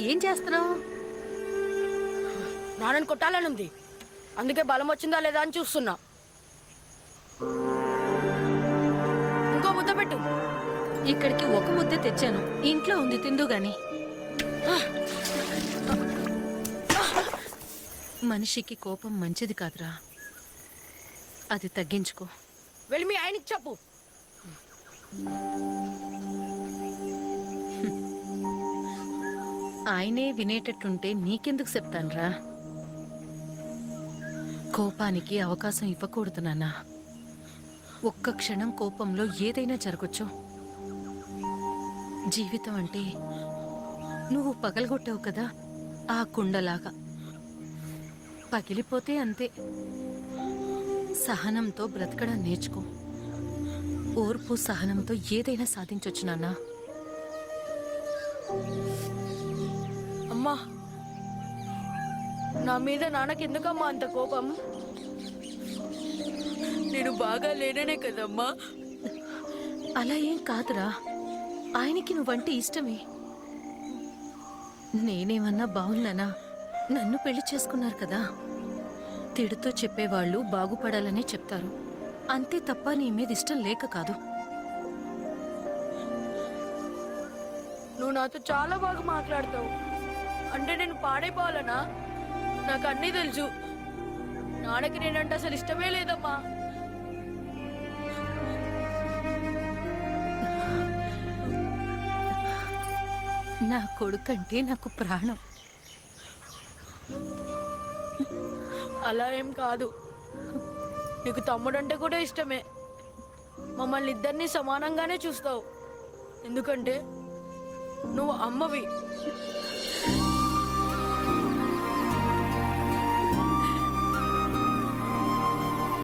ఏం చేస్తున్నావు? నాన్నని కొట్టాలని ఉంది, అందుకే బలం వచ్చిందా లేదా అని చూస్తున్నా. ఇంకో ముద్ద పెట్టు. ఇక్కడికి ఒక ముద్ద తెచ్చాను, ఇంట్లో ఉంది, తిందు గాని. మనిషికి కోపం మంచిది కాదురా, అది తగ్గించుకో. వెళ్ళి మీ ఆయనకి చెప్పు. ఆయనే వినేటట్టుంటే నీకెందుకు చెప్తాన్రా? కోపానికి అవకాశం ఇవ్వకూడదు నాన్న. ఒక్క క్షణం కోపంలో ఏదైనా జరగచ్చు. జీవితం అంటే నువ్వు పగలగొట్టావు కదా, ఆ కుండలాగా పగిలిపోతే అంతే. సహనంతో బ్రతకడం నేర్చుకో. ఓర్పు సహనంతో ఏదైనా సాధించొచ్చు నాన్న. అమ్మా, నా మీద నాన్నకి ఎందుకమ్మా అంత కోపం? నేను బాగా లేననే కదమ్మా. అలా ఏం కాదురా, ఆయనకి నువ్వంటే ఇష్టమే. నేనేమన్నా బాగున్నానా? నన్ను పెళ్లి చేసుకున్నారు కదా. తిడుతూ చెప్పేవాళ్ళు బాగుపడాలనే చెప్తారు, అంతే తప్ప నీ మీద ఇష్టం లేక కాదు. నువ్వు నాతో చాలా బాగా మాట్లాడతావు, అంటే నేను పాడైపోవాలనా? నాకు అన్నీ తెలుసు. నాన్నకి నేనంటే అసలు ఇష్టమే లేదమ్మా. నా కొడుకంటే నాకు ప్రాణం. అలా ఏం కాదు, నీకు తమ్ముడంటే కూడా ఇష్టమే. మమ్మల్ని ఇద్దరిని సమానంగానే చూస్తావు, ఎందుకంటే నువ్వు అమ్మవి.